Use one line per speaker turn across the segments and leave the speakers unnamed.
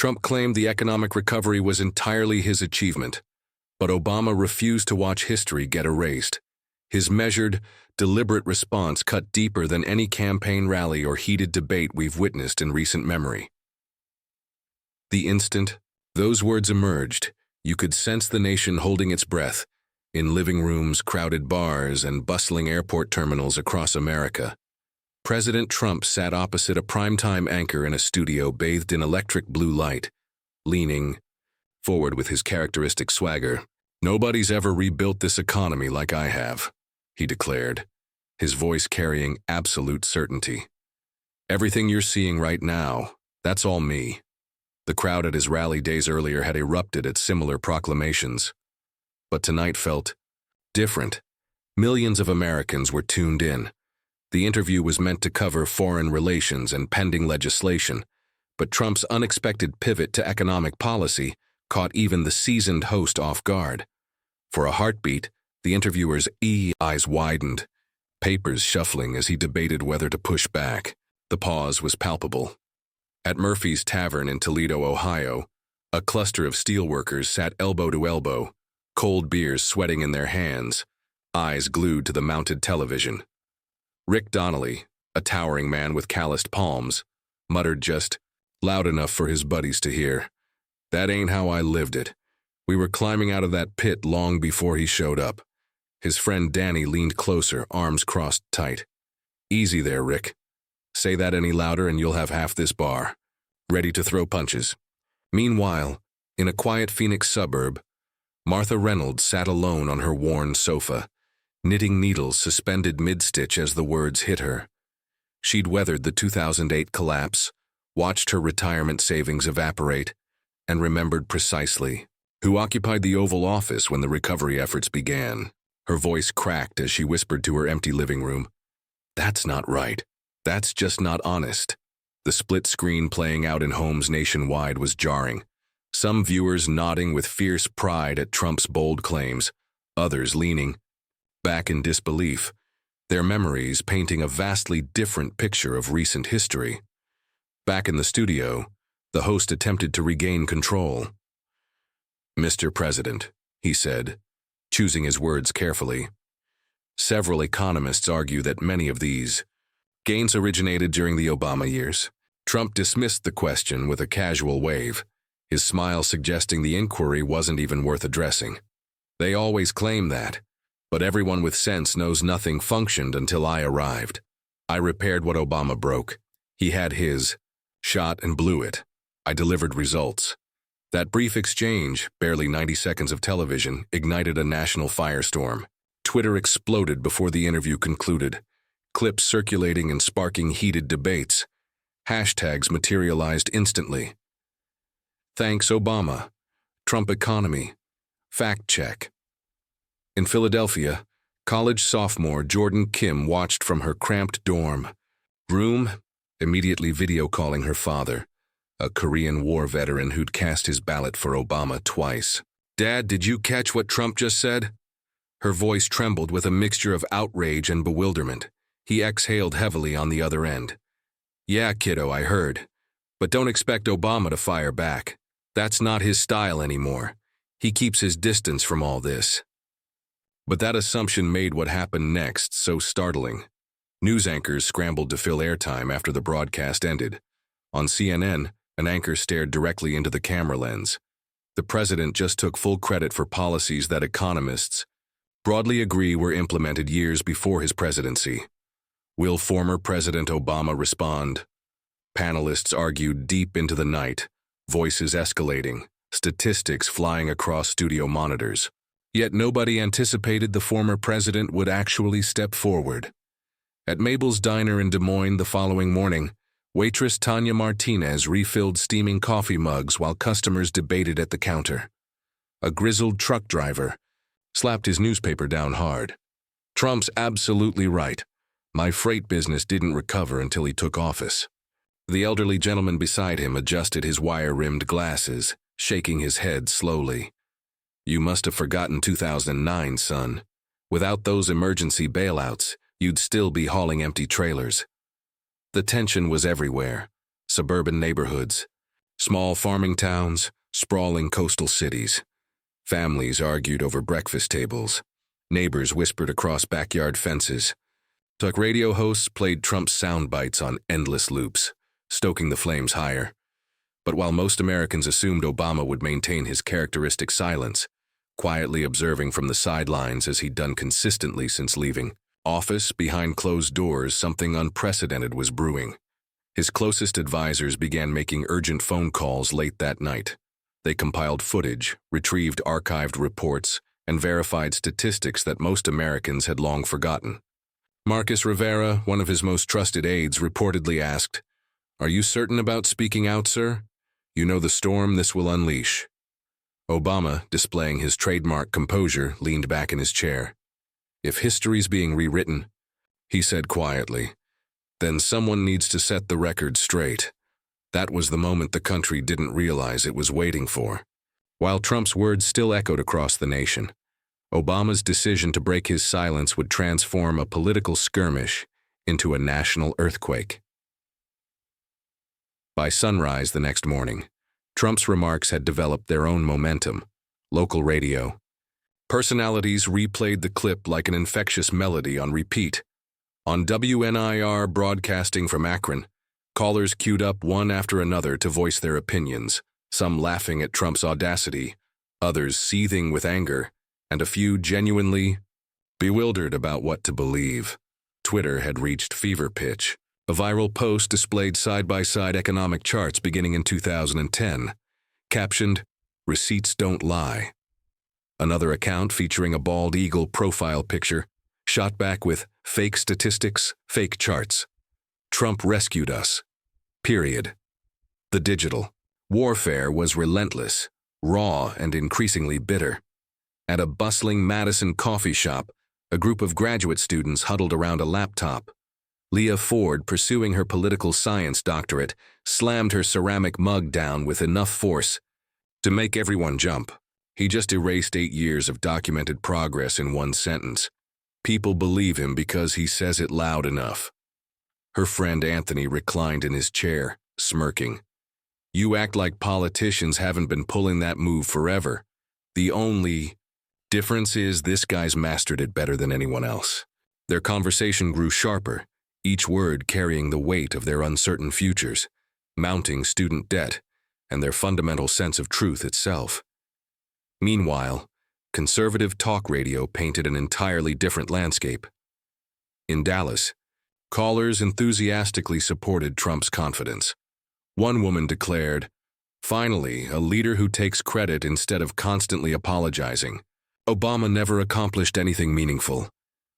Trump claimed the economic recovery was entirely his achievement, but Obama refused to watch history get erased. His measured, deliberate response cut deeper than any campaign rally or heated debate we've witnessed in recent memory. The instant those words emerged, you could sense the nation holding its breath in living rooms, crowded bars, and bustling airport terminals across America. President Trump sat opposite a primetime anchor in a studio bathed in electric blue light, leaning forward with his characteristic swagger. "Nobody's ever rebuilt this economy like I have," he declared, his voice carrying absolute certainty. "Everything you're seeing right now, that's all me." The crowd at his rally days earlier had erupted at similar proclamations, but tonight felt different. Millions of Americans were tuned in. The interview was meant to cover foreign relations and pending legislation, but Trump's unexpected pivot to economic policy caught even the seasoned host off guard. For a heartbeat, the interviewer's eyes widened, papers shuffling as he debated whether to push back. The pause was palpable. At Murphy's Tavern in Toledo, Ohio, a cluster of steelworkers sat elbow to elbow, cold beers sweating in their hands, eyes glued to the mounted television. Rick Donnelly, a towering man with calloused palms, muttered just loud enough for his buddies to hear, "That ain't how I lived it. We were climbing out of that pit long before he showed up." His friend Danny leaned closer, arms crossed tight. "Easy there, Rick. Say that any louder and you'll have half this bar ready to throw punches." Meanwhile, in a quiet Phoenix suburb, Martha Reynolds sat alone on her worn sofa, knitting needles suspended mid-stitch as the words hit her. She'd weathered the 2008 collapse, watched her retirement savings evaporate, and remembered precisely who occupied the Oval Office when the recovery efforts began. Her voice cracked as she whispered to her empty living room, "That's not right. That's just not honest." The split screen playing out in homes nationwide was jarring, some viewers nodding with fierce pride at Trump's bold claims, others leaning back in disbelief, their memories painting a vastly different picture of recent history. Back in the studio, the host attempted to regain control. "Mr. President," he said, choosing his words carefully. "Several economists argue that many of these gains originated during the Obama years." Trump dismissed the question with a casual wave, his smile suggesting the inquiry wasn't even worth addressing. "They always claim that, but everyone with sense knows nothing functioned until I arrived. I repaired what Obama broke. He had his shot and blew it. I delivered results." That brief exchange, barely 90 seconds of television, ignited a national firestorm. Twitter exploded before the interview concluded, clips circulating and sparking heated debates. Hashtags materialized instantly. "Thanks, Obama," "Trump economy," "fact check." In Philadelphia, college sophomore Jordan Kim watched from her cramped dorm room, immediately video calling her father, a Korean War veteran who'd cast his ballot for Obama twice. "Dad, did you catch what Trump just said?" Her voice trembled with a mixture of outrage and bewilderment. He exhaled heavily on the other end. "Yeah, kiddo, I heard. But don't expect Obama to fire back. That's not his style anymore. He keeps his distance from all this." But that assumption made what happened next so startling. News anchors scrambled to fill airtime after the broadcast ended. On CNN, an anchor stared directly into the camera lens. The president just took full credit for policies that economists broadly agree were implemented years before his presidency. Will former President Obama respond? Panelists argued deep into the night, voices escalating, statistics flying across studio monitors. Yet nobody anticipated the former president would actually step forward. At Mabel's Diner in Des Moines the following morning, waitress Tanya Martinez refilled steaming coffee mugs while customers debated at the counter. A grizzled truck driver slapped his newspaper down hard. "Trump's absolutely right. My freight business didn't recover until he took office." The elderly gentleman beside him adjusted his wire-rimmed glasses, shaking his head slowly. "You must have forgotten 2009, son. Without those emergency bailouts, you'd still be hauling empty trailers." The tension was everywhere. Suburban neighborhoods, Small farming towns, sprawling coastal cities. Families argued over breakfast tables. Neighbors whispered across backyard fences. Talk radio hosts played Trump's sound bites on endless loops, stoking the flames higher. But while most Americans assumed Obama would maintain his characteristic silence, quietly observing from the sidelines as he'd done consistently since leaving office, behind closed doors, something unprecedented was brewing. His closest advisors began making urgent phone calls late that night. They compiled footage, retrieved archived reports, and verified statistics that most Americans had long forgotten. Marcus Rivera, one of his most trusted aides, reportedly asked, "Are you certain about speaking out, sir? You know the storm this will unleash." Obama, displaying his trademark composure, leaned back in his chair. "If history's being rewritten," he said quietly, "then someone needs to set the record straight." That was the moment the country didn't realize it was waiting for. While Trump's words still echoed across the nation, Obama's decision to break his silence would transform a political skirmish into a national earthquake. By sunrise the next morning, Trump's remarks had developed their own momentum. Local radio. Personalities replayed the clip like an infectious melody on repeat. On WNIR broadcasting from Akron, callers queued up one after another to voice their opinions, some laughing at Trump's audacity, others seething with anger, and a few genuinely bewildered about what to believe. Twitter had reached fever pitch. A viral post displayed side-by-side economic charts beginning in 2010, captioned, "Receipts don't lie." Another account featuring a bald eagle profile picture shot back with "fake statistics, fake charts. Trump rescued us." Period. The digital warfare was relentless, raw, and increasingly bitter. At a bustling Madison coffee shop, a group of graduate students huddled around a laptop. Leah Ford, pursuing her political science doctorate, slammed her ceramic mug down with enough force to make everyone jump. He just erased 8 years of documented progress in one sentence. People believe him because he says it loud enough. Her friend Anthony reclined in his chair, smirking. "You act like politicians haven't been pulling that move forever. The only difference is this guy's mastered it better than anyone else." Their conversation grew sharper, each word carrying the weight of their uncertain futures, mounting student debt, and their fundamental sense of truth itself. Meanwhile, conservative talk radio painted an entirely different landscape. In Dallas, callers enthusiastically supported Trump's confidence. One woman declared, "Finally, a leader who takes credit instead of constantly apologizing. Obama never accomplished anything meaningful.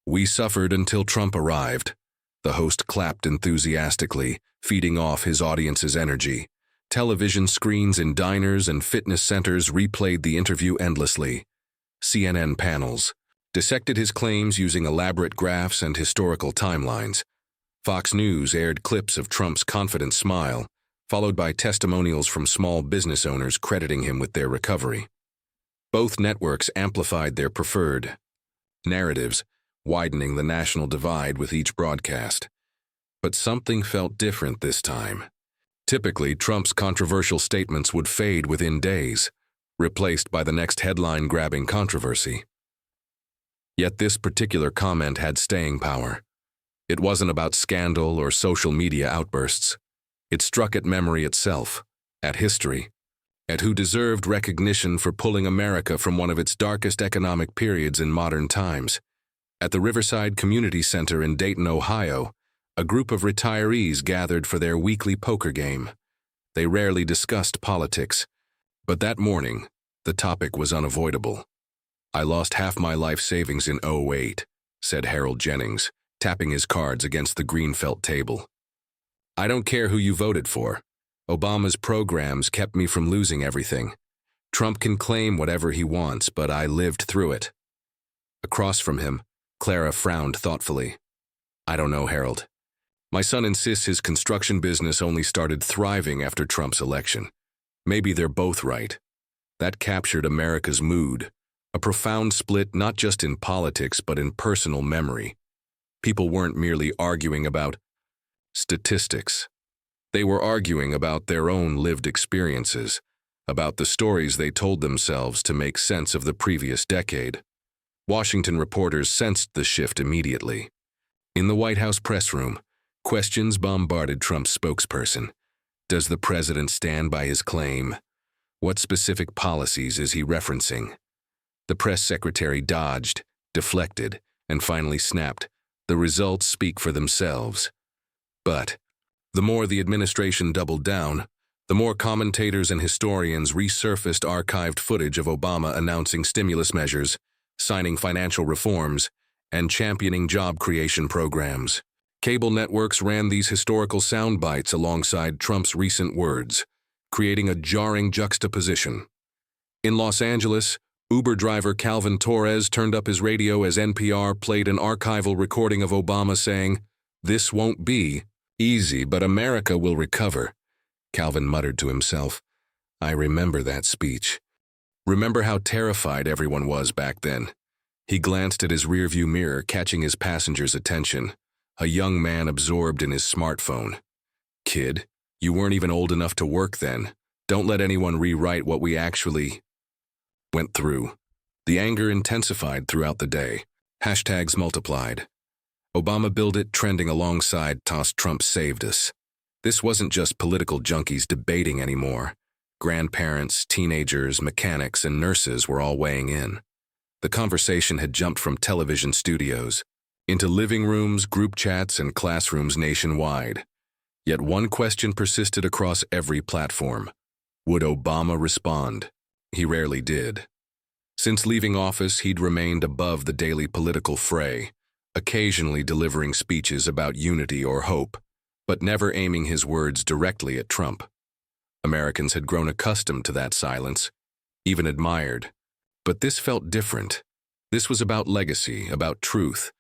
We suffered until Trump arrived." The host clapped enthusiastically, feeding off his audience's energy. Television screens in diners and fitness centers replayed the interview endlessly. CNN panels dissected his claims using elaborate graphs and historical timelines. Fox News aired clips of Trump's confident smile, followed by testimonials from small business owners crediting him with their recovery. Both networks amplified their preferred narratives, widening the national divide with each broadcast. But something felt different this time. Typically, Trump's controversial statements would fade within days, replaced by the next headline-grabbing controversy. Yet this particular comment had staying power. It wasn't about scandal or social media outbursts. It struck at memory itself, at history, at who deserved recognition for pulling America from one of its darkest economic periods in modern times. At the Riverside Community Center in Dayton, Ohio, a group of retirees gathered for their weekly poker game. They rarely discussed politics, but that morning, the topic was unavoidable. "I lost half my life savings in '08, said Harold Jennings, tapping his cards against the green felt table. "I don't care who you voted for. Obama's programs kept me from losing everything. Trump can claim whatever he wants, but I lived through it." Across from him, Clara frowned thoughtfully. "I don't know, Harold. My son insists his construction business only started thriving after Trump's election. Maybe they're both right." That captured America's mood, a profound split not just in politics but in personal memory. People weren't merely arguing about statistics. They were arguing about their own lived experiences, about the stories they told themselves to make sense of the previous decade. Washington reporters sensed the shift immediately. In the White House press room, questions bombarded Trump's spokesperson. Does the president stand by his claim? What specific policies is he referencing? The press secretary dodged, deflected, and finally snapped. The results speak for themselves. But the more the administration doubled down, the more commentators and historians resurfaced archived footage of Obama announcing stimulus measures, signing financial reforms, and championing job creation programs. Cable networks ran these historical sound bites alongside Trump's recent words, creating a jarring juxtaposition. In Los Angeles, Uber driver Calvin Torres turned up his radio as NPR played an archival recording of Obama saying, "This won't be easy, but America will recover." Calvin muttered to himself, "I remember that speech. Remember how terrified everyone was back then." He glanced at his rearview mirror, catching his passenger's attention, a young man absorbed in his smartphone. "Kid, you weren't even old enough to work then. Don't let anyone rewrite what we actually went through." The anger intensified throughout the day. Hashtags multiplied. Obama billed it trending alongside tossed Trump saved us. This wasn't just political junkies debating anymore. Grandparents, teenagers, mechanics, and nurses were all weighing in. The conversation had jumped from television studios into living rooms, group chats, and classrooms nationwide. Yet one question persisted across every platform. Would Obama respond? He rarely did. Since leaving office, he'd remained above the daily political fray, occasionally delivering speeches about unity or hope, but never aiming his words directly at Trump. Americans had grown accustomed to that silence, even admired. But this felt different. This was about legacy, about truth,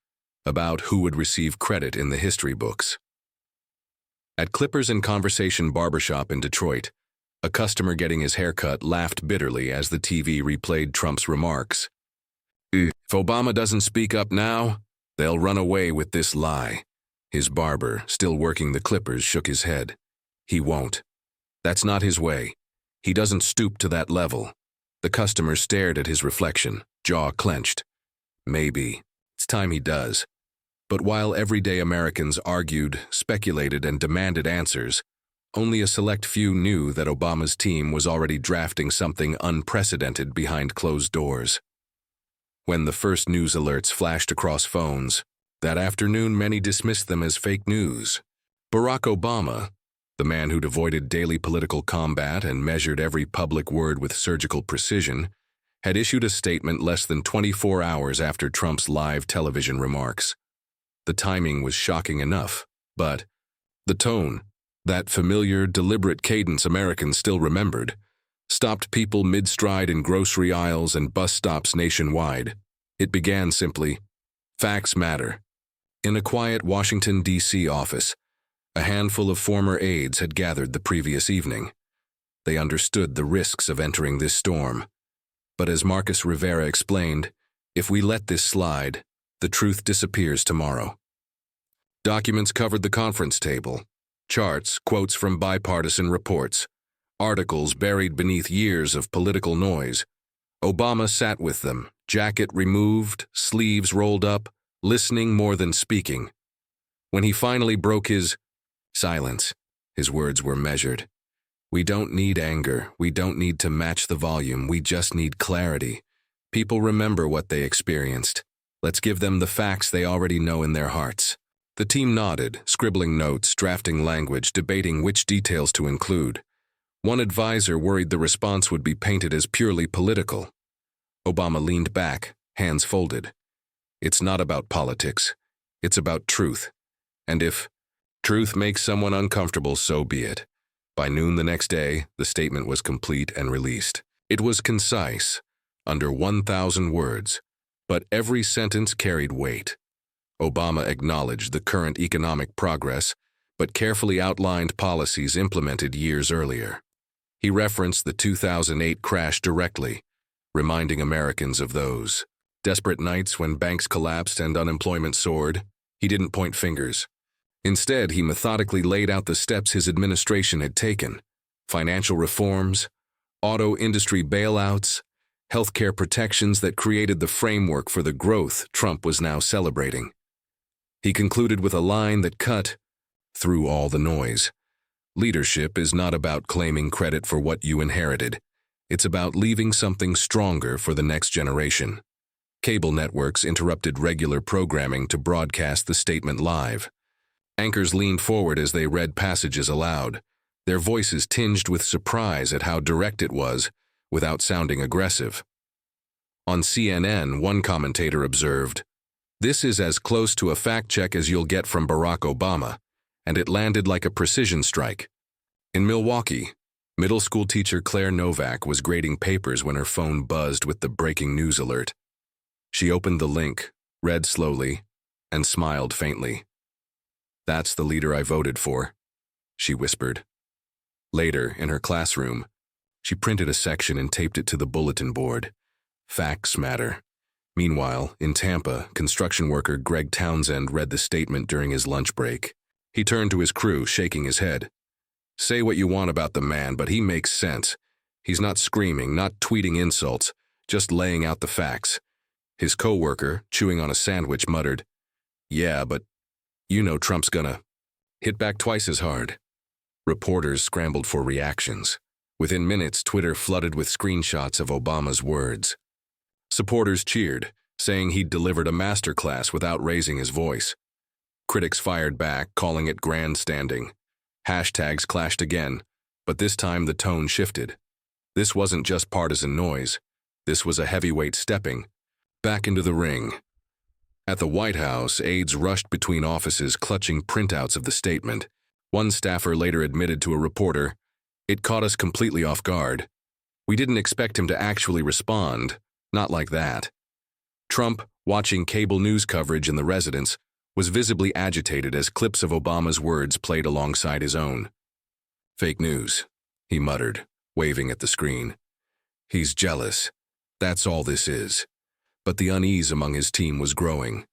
about who would receive credit in the history books. At Clippers and Conversation Barbershop in Detroit, a customer getting his haircut laughed bitterly as the TV replayed Trump's remarks. "If Obama doesn't speak up now, they'll run away with this lie." His barber, still working the clippers, shook his head. "He won't. That's not his way. He doesn't stoop to that level." The customer stared at his reflection, jaw clenched. "Maybe. It's time he does." But while everyday Americans argued, speculated, and demanded answers, only a select few knew that Obama's team was already drafting something unprecedented behind closed doors. When the first news alerts flashed across phones, that afternoon many dismissed them as fake news. Barack Obama, the man who'd avoided daily political combat and measured every public word with surgical precision, had issued a statement less than 24 hours after Trump's live television remarks. The timing was shocking enough, but the tone, that familiar, deliberate cadence Americans still remembered, stopped people mid-stride in grocery aisles and bus stops nationwide. It began simply, "Facts matter." In a quiet Washington, D.C. office, a handful of former aides had gathered the previous evening. They understood the risks of entering this storm. But as Marcus Rivera explained, if we let this slide, the truth disappears tomorrow. Documents covered the conference table. Charts, quotes from bipartisan reports, articles buried beneath years of political noise. Obama sat with them, jacket removed, sleeves rolled up, listening more than speaking. When he finally broke his silence, his words were measured. "We don't need anger. We don't need to match the volume. We just need clarity. People remember what they experienced. Let's give them the facts they already know in their hearts." The team nodded, scribbling notes, drafting language, debating which details to include. One advisor worried the response would be painted as purely political. Obama leaned back, hands folded. "It's not about politics. It's about truth. And if truth makes someone uncomfortable, so be it." By noon the next day, the statement was complete and released. It was concise, under 1,000 words, but every sentence carried weight. Obama acknowledged the current economic progress, but carefully outlined policies implemented years earlier. He referenced the 2008 crash directly, reminding Americans of those desperate nights when banks collapsed and unemployment soared. He didn't point fingers. Instead, he methodically laid out the steps his administration had taken: financial reforms, auto industry bailouts, healthcare protections that created the framework for the growth Trump was now celebrating. He concluded with a line that cut through all the noise. Leadership is not about claiming credit for what you inherited. It's about leaving something stronger for the next generation. Cable networks interrupted regular programming to broadcast the statement live. Anchors leaned forward as they read passages aloud, their voices tinged with surprise at how direct it was, without sounding aggressive. On CNN, one commentator observed, "This is as close to a fact check as you'll get from Barack Obama," and it landed like a precision strike. In Milwaukee, middle school teacher Claire Novak was grading papers when her phone buzzed with the breaking news alert. She opened the link, read slowly, and smiled faintly. "That's the leader I voted for," she whispered. Later, in her classroom, she printed a section and taped it to the bulletin board. Facts matter. Meanwhile, in Tampa, construction worker Greg Townsend read the statement during his lunch break. He turned to his crew, shaking his head. "Say what you want about the man, but he makes sense. He's not screaming, not tweeting insults, just laying out the facts." His co-worker, chewing on a sandwich, muttered, "Yeah, but you know Trump's gonna hit back twice as hard." Reporters scrambled for reactions. Within minutes, Twitter flooded with screenshots of Obama's words. Supporters cheered, saying he'd delivered a masterclass without raising his voice. Critics fired back, calling it grandstanding. Hashtags clashed again, but this time the tone shifted. This wasn't just partisan noise. This was a heavyweight stepping back into the ring. At the White House, aides rushed between offices clutching printouts of the statement. One staffer later admitted to a reporter, "It caught us completely off guard. We didn't expect him to actually respond, not like that." Trump, watching cable news coverage in the residence, was visibly agitated as clips of Obama's words played alongside his own. "Fake news," he muttered, waving at the screen. "He's jealous. That's all this is." But the unease among his team was growing.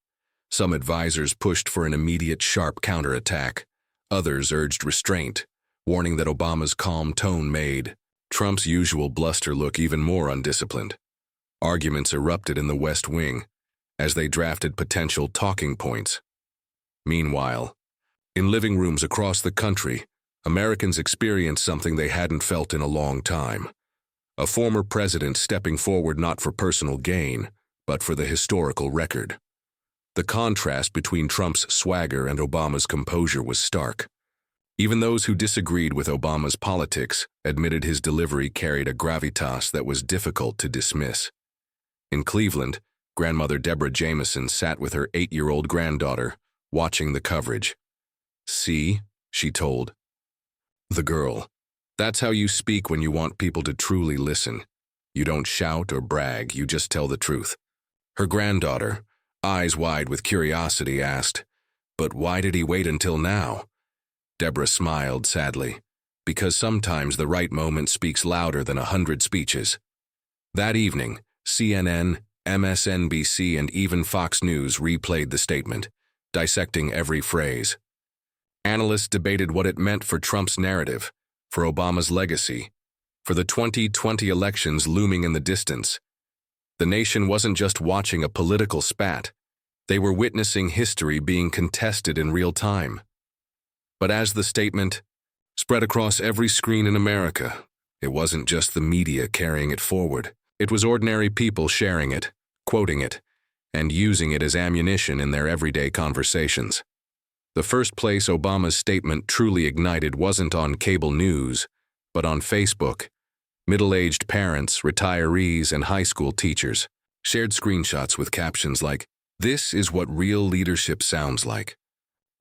Some advisors pushed for an immediate, sharp counterattack. Others urged restraint, warning that Obama's calm tone made Trump's usual bluster look even more undisciplined. Arguments erupted in the West Wing as they drafted potential talking points. Meanwhile, in living rooms across the country, Americans experienced something they hadn't felt in a long time. A former president stepping forward not for personal gain, but for the historical record. The contrast between Trump's swagger and Obama's composure was stark. Even those who disagreed with Obama's politics admitted his delivery carried a gravitas that was difficult to dismiss. In Cleveland, grandmother Deborah Jameson sat with her 8-year-old granddaughter, watching the coverage. "See," she told the girl, "that's how you speak when you want people to truly listen. You don't shout or brag, you just tell the truth." Her granddaughter, eyes wide with curiosity, asked, "But why did he wait until now?" Deborah smiled sadly, "Because sometimes the right moment speaks louder than 100 speeches." That evening, CNN, MSNBC, and even Fox News replayed the statement, dissecting every phrase. Analysts debated what it meant for Trump's narrative, for Obama's legacy, for the 2020 elections looming in the distance. The nation wasn't just watching a political spat. They were witnessing history being contested in real time. But as the statement spread across every screen in America, it wasn't just the media carrying it forward. It was ordinary people sharing it, quoting it, and using it as ammunition in their everyday conversations. The first place Obama's statement truly ignited wasn't on cable news, but on Facebook. Middle-aged parents, retirees, and high school teachers shared screenshots with captions like, "This is what real leadership sounds like."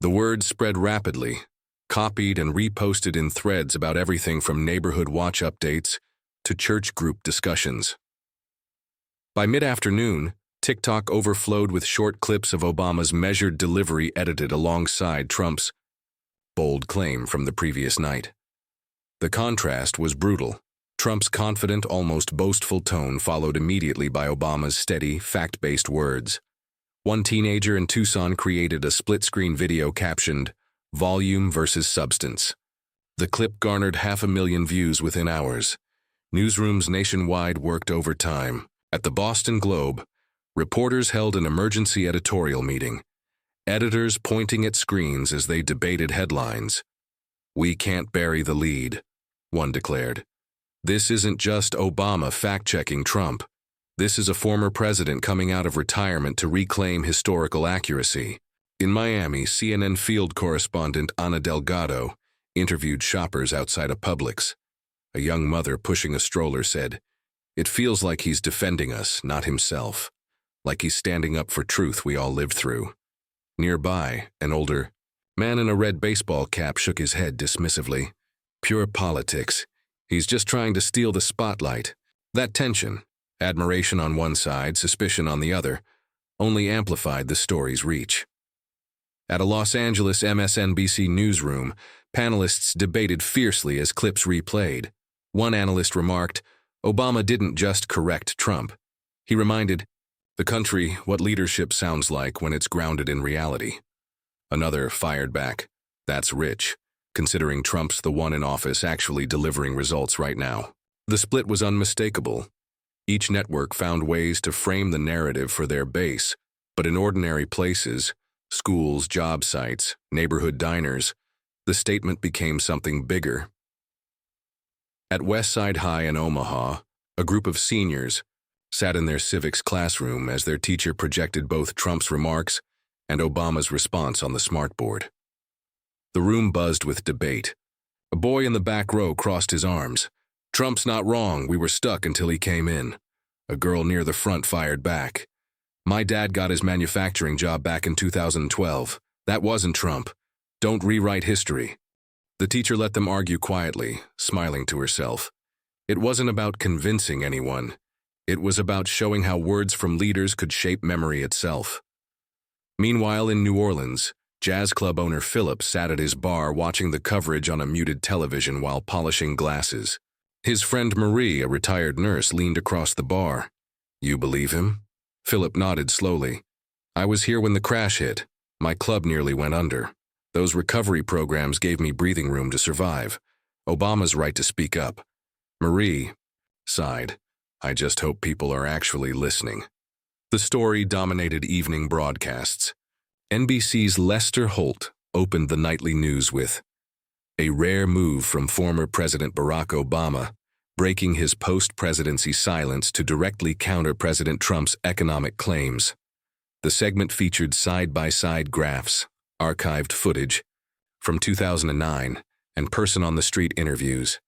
The word spread rapidly, copied and reposted in threads about everything from neighborhood watch updates to church group discussions. By mid-afternoon, TikTok overflowed with short clips of Obama's measured delivery edited alongside Trump's bold claim from the previous night. The contrast was brutal. Trump's confident, almost boastful tone followed immediately by Obama's steady, fact-based words. One teenager in Tucson created a split-screen video captioned, volume versus substance. The clip garnered 500,000 views within hours. Newsrooms nationwide worked overtime. At the Boston Globe, reporters held an emergency editorial meeting, editors pointing at screens as they debated headlines. "We can't bury the lead," one declared. "This isn't just Obama fact-checking Trump. This is a former president coming out of retirement to reclaim historical accuracy." In Miami, CNN field correspondent Ana Delgado interviewed shoppers outside a Publix. A young mother pushing a stroller said, "It feels like he's defending us, not himself. Like he's standing up for truth we all lived through." Nearby, an older man in a red baseball cap shook his head dismissively. "Pure politics. He's just trying to steal the spotlight." That tension, admiration on one side, suspicion on the other, only amplified the story's reach. At a Los Angeles MSNBC newsroom, panelists debated fiercely as clips replayed. One analyst remarked, "Obama didn't just correct Trump. He reminded the country what leadership sounds like when it's grounded in reality." Another fired back, "That's rich, considering Trump's the one in office actually delivering results right now." The split was unmistakable. Each network found ways to frame the narrative for their base, but in ordinary places, schools, job sites, neighborhood diners, the statement became something bigger. At Westside High in Omaha, a group of seniors sat in their civics classroom as their teacher projected both Trump's remarks and Obama's response on the smartboard. The room buzzed with debate. A boy in the back row crossed his arms. "Trump's not wrong, we were stuck until he came in." A girl near the front fired back. "My dad got his manufacturing job back in 2012. That wasn't Trump. Don't rewrite history." The teacher let them argue quietly, smiling to herself. It wasn't about convincing anyone. It was about showing how words from leaders could shape memory itself. Meanwhile, in New Orleans, jazz club owner Philip sat at his bar watching the coverage on a muted television while polishing glasses. His friend Marie, a retired nurse, leaned across the bar. "You believe him?" Philip nodded slowly. "I was here when the crash hit. My club nearly went under. Those recovery programs gave me breathing room to survive. Obama's right to speak up." Marie sighed. "I just hope people are actually listening." The story dominated evening broadcasts. NBC's Lester Holt opened the nightly news with, "A rare move from former President Barack Obama, breaking his post-presidency silence to directly counter President Trump's economic claims." The segment featured side-by-side graphs, archived footage from 2009, and person-on-the-street interviews.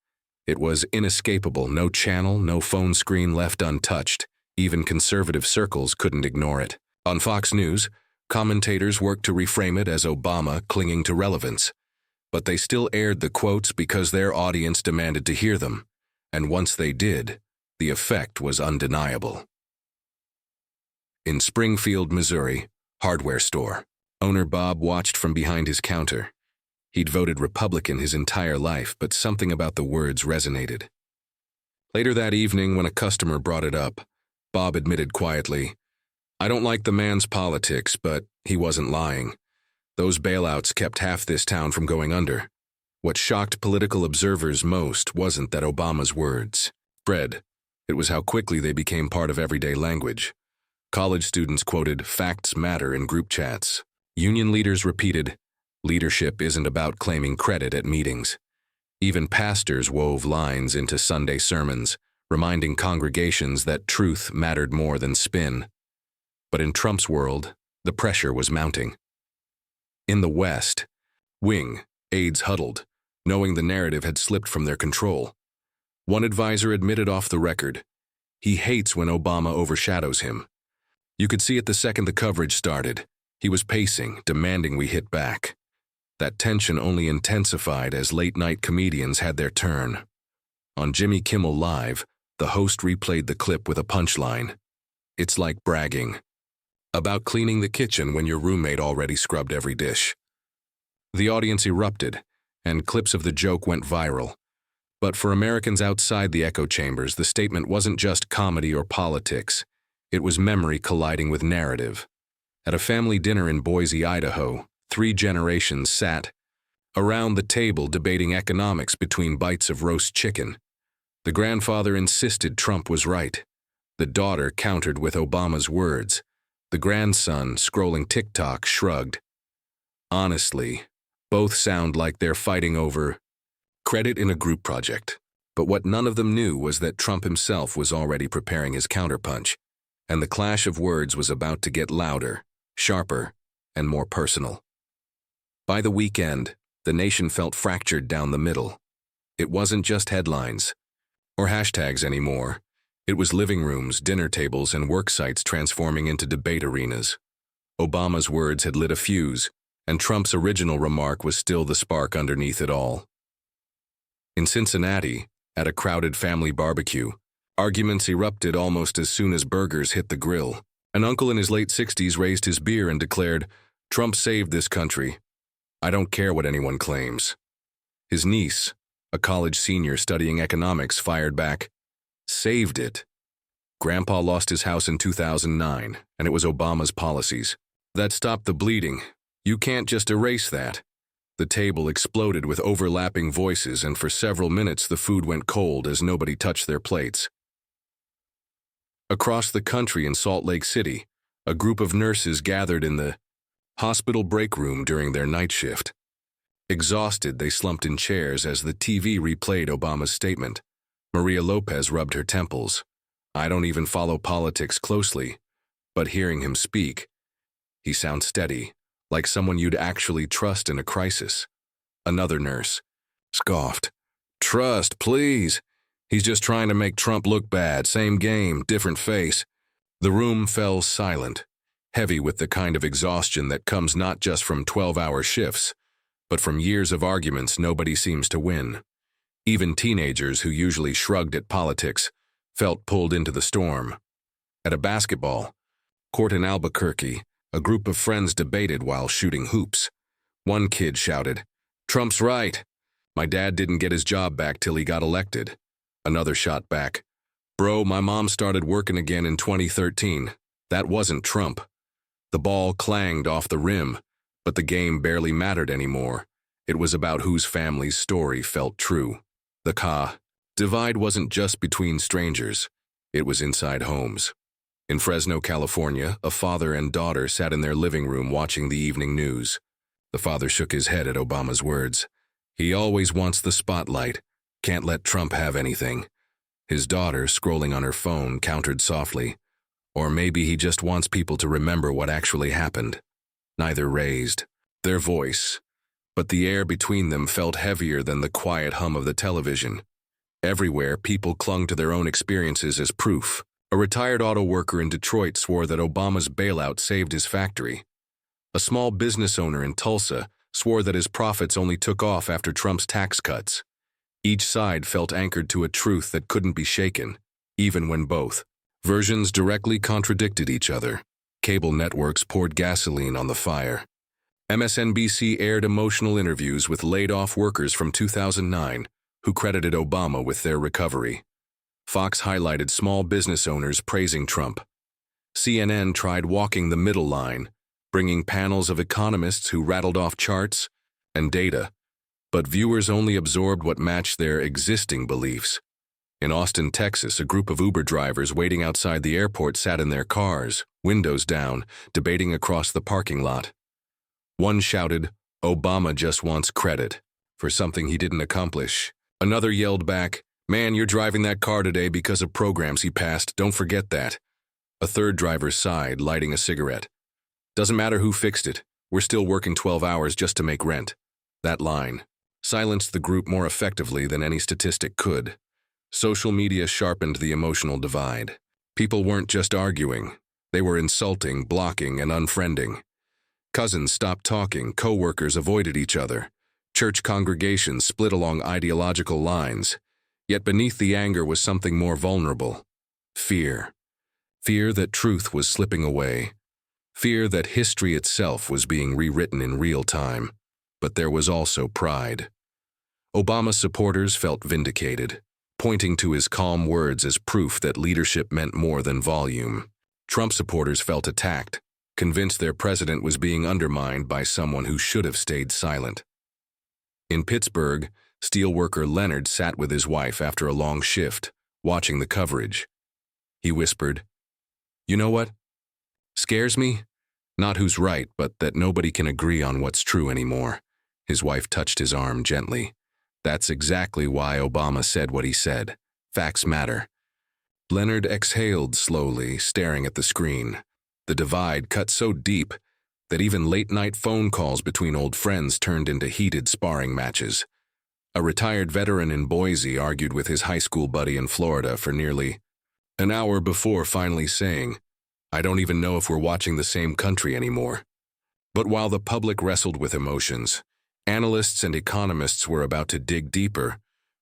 It was inescapable, no channel, no phone screen left untouched. Even conservative circles couldn't ignore it. On Fox News, commentators worked to reframe it as Obama clinging to relevance. But they still aired the quotes because their audience demanded to hear them. And once they did, the effect was undeniable. In Springfield, Missouri, hardware store, owner Bob watched from behind his counter. He'd voted Republican his entire life, but something about the words resonated. Later that evening, when a customer brought it up, Bob admitted quietly, "I don't like the man's politics, but he wasn't lying. Those bailouts kept half this town from going under." What shocked political observers most wasn't that Obama's words spread. It was how quickly they became part of everyday language. College students quoted "facts matter" in group chats. Union leaders repeated, "Leadership isn't about claiming credit at meetings." Even pastors wove lines into Sunday sermons, reminding congregations that truth mattered more than spin. But in Trump's world, the pressure was mounting. In the West, wing aides huddled, knowing the narrative had slipped from their control. One advisor admitted off the record, he hates when Obama overshadows him. You could see it the second the coverage started. He was pacing, demanding we hit back. That tension only intensified as late-night comedians had their turn. On Jimmy Kimmel Live, the host replayed the clip with a punchline. "It's like bragging about cleaning the kitchen when your roommate already scrubbed every dish." The audience erupted, and clips of the joke went viral. But for Americans outside the echo chambers, the statement wasn't just comedy or politics. It was memory colliding with narrative. At a family dinner in Boise, Idaho, 3 generations sat, around the table debating economics between bites of roast chicken. The grandfather insisted Trump was right. The daughter countered with Obama's words. The grandson, scrolling TikTok, shrugged. Honestly, both sound like they're fighting over credit in a group project. But what none of them knew was that Trump himself was already preparing his counterpunch, and the clash of words was about to get louder, sharper, and more personal. By the weekend, the nation felt fractured down the middle. It wasn't just headlines or hashtags anymore. It was living rooms, dinner tables, and work sites transforming into debate arenas. Obama's words had lit a fuse, and Trump's original remark was still the spark underneath it all. In Cincinnati, at a crowded family barbecue, arguments erupted almost as soon as burgers hit the grill. An uncle in his late 60s raised his beer and declared, "Trump saved this country. I don't care what anyone claims." His niece, a college senior studying economics, fired back, "Saved it. Grandpa lost his house in 2009, and it was Obama's policies that stopped the bleeding. You can't just erase that." The table exploded with overlapping voices, and for several minutes the food went cold as nobody touched their plates. Across the country in Salt Lake City, a group of nurses gathered in the hospital break room during their night shift. Exhausted, they slumped in chairs as the TV replayed Obama's statement. Maria Lopez rubbed her temples. "I don't even follow politics closely, but hearing him speak, he sounds steady, like someone you'd actually trust in a crisis." Another nurse scoffed, "Trust, please. He's just trying to make Trump look bad. Same game, different face." The room fell silent, heavy with the kind of exhaustion that comes not just from 12-hour shifts, but from years of arguments nobody seems to win. Even teenagers who usually shrugged at politics felt pulled into the storm. At a basketball court in Albuquerque, a group of friends debated while shooting hoops. One kid shouted, "Trump's right. My dad didn't get his job back till he got elected." Another shot back, "Bro, my mom started working again in 2013. That wasn't Trump." The ball clanged off the rim, but the game barely mattered anymore. It was about whose family's story felt true. The divide wasn't just between strangers. It was inside homes. In Fresno, California, a father and daughter sat in their living room watching the evening news. The father shook his head at Obama's words. "He always wants the spotlight. Can't let Trump have anything." His daughter, scrolling on her phone, countered softly, "Or maybe he just wants people to remember what actually happened." Neither raised their voice, but the air between them felt heavier than the quiet hum of the television. Everywhere, people clung to their own experiences as proof. A retired auto worker in Detroit swore that Obama's bailout saved his factory. A small business owner in Tulsa swore that his profits only took off after Trump's tax cuts. Each side felt anchored to a truth that couldn't be shaken, even when both versions directly contradicted each other. Cable networks poured gasoline on the fire. MSNBC aired emotional interviews with laid-off workers from 2009 who credited Obama with their recovery. Fox highlighted small business owners praising Trump. CNN tried walking the middle line, bringing panels of economists who rattled off charts and data, but viewers only absorbed what matched their existing beliefs. In Austin, Texas, a group of Uber drivers waiting outside the airport sat in their cars, windows down, debating across the parking lot. One shouted, "Obama just wants credit for something he didn't accomplish." Another yelled back, "Man, you're driving that car today because of programs he passed. Don't forget that." A third driver sighed, lighting a cigarette. "Doesn't matter who fixed it. We're still working 12 hours just to make rent." That line silenced the group more effectively than any statistic could. Social media sharpened the emotional divide. People weren't just arguing. They were insulting, blocking, and unfriending. Cousins stopped talking, co-workers avoided each other. Church congregations split along ideological lines. Yet beneath the anger was something more vulnerable. Fear. Fear that truth was slipping away. Fear that history itself was being rewritten in real time. But there was also pride. Obama supporters felt vindicated, pointing to his calm words as proof that leadership meant more than volume. Trump supporters felt attacked, convinced their president was being undermined by someone who should have stayed silent. In Pittsburgh, steelworker Leonard sat with his wife after a long shift, watching the coverage. He whispered, "You know what? Scares me? Not who's right, but that nobody can agree on what's true anymore." His wife touched his arm gently. "That's exactly why Obama said what he said. Facts matter." Leonard exhaled slowly, staring at the screen. The divide cut so deep that even late-night phone calls between old friends turned into heated sparring matches. A retired veteran in Boise argued with his high school buddy in Florida for nearly an hour before finally saying, "I don't even know if we're watching the same country anymore." But while the public wrestled with emotions, analysts and economists were about to dig deeper,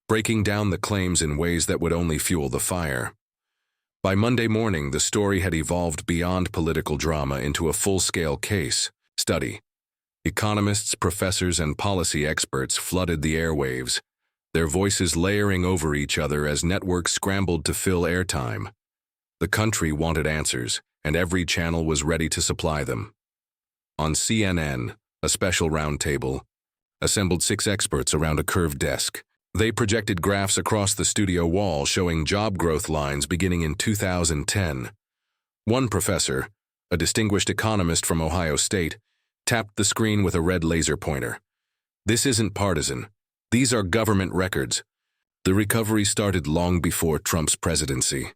breaking down the claims in ways that would only fuel the fire. By Monday morning, the story had evolved beyond political drama into a full-scale case study. Economists, professors, and policy experts flooded the airwaves, their voices layering over each other as networks scrambled to fill airtime. The country wanted answers, and every channel was ready to supply them. On CNN, a special roundtable assembled 6 experts around a curved desk. They projected graphs across the studio wall showing job growth lines beginning in 2010. One professor, a distinguished economist from Ohio State, tapped the screen with a red laser pointer. "This isn't partisan. These are government records." The recovery started long before Trump's presidency.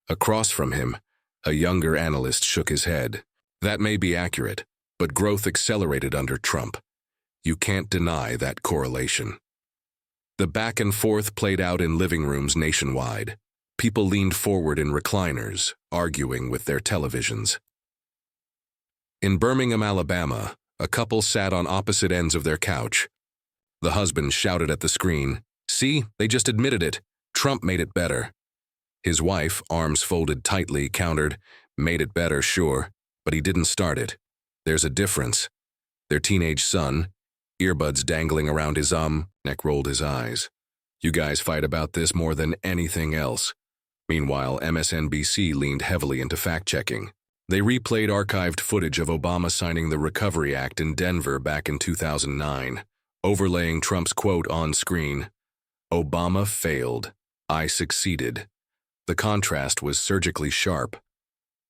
Across from him, a younger analyst shook his head. "That may be accurate, but growth accelerated under Trump. You can't deny that correlation." The back and forth played out in living rooms nationwide. People leaned forward in recliners, arguing with their televisions. In Birmingham, Alabama, a couple sat on opposite ends of their couch. The husband shouted at the screen, "See, they just admitted it. Trump made it better." His wife, arms folded tightly, countered, "Made it better, sure, but he didn't start it. There's a difference." Their teenage son, earbuds dangling around his neck, rolled his eyes. "You guys fight about this more than anything else." Meanwhile, MSNBC leaned heavily into fact-checking. They replayed archived footage of Obama signing the Recovery Act in Denver back in 2009, overlaying Trump's quote on screen, "Obama failed. I succeeded." The contrast was surgically sharp.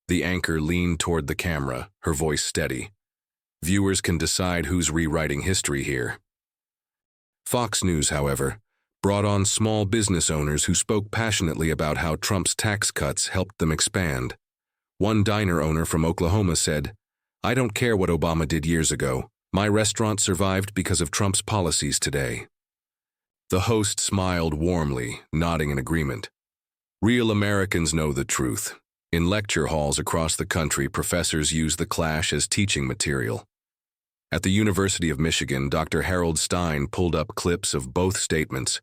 The anchor leaned toward the camera, her voice steady. Viewers can decide who's rewriting history here. Fox News, however, brought on small business owners who spoke passionately about how Trump's tax cuts helped them expand. One diner owner from Oklahoma said, "I don't care what Obama did years ago. My restaurant survived because of Trump's policies today." The host smiled warmly, nodding in agreement. Real Americans know the truth. In lecture halls across the country, professors use the clash as teaching material. At the University of Michigan, Dr. Harold Stein pulled up clips of both statements.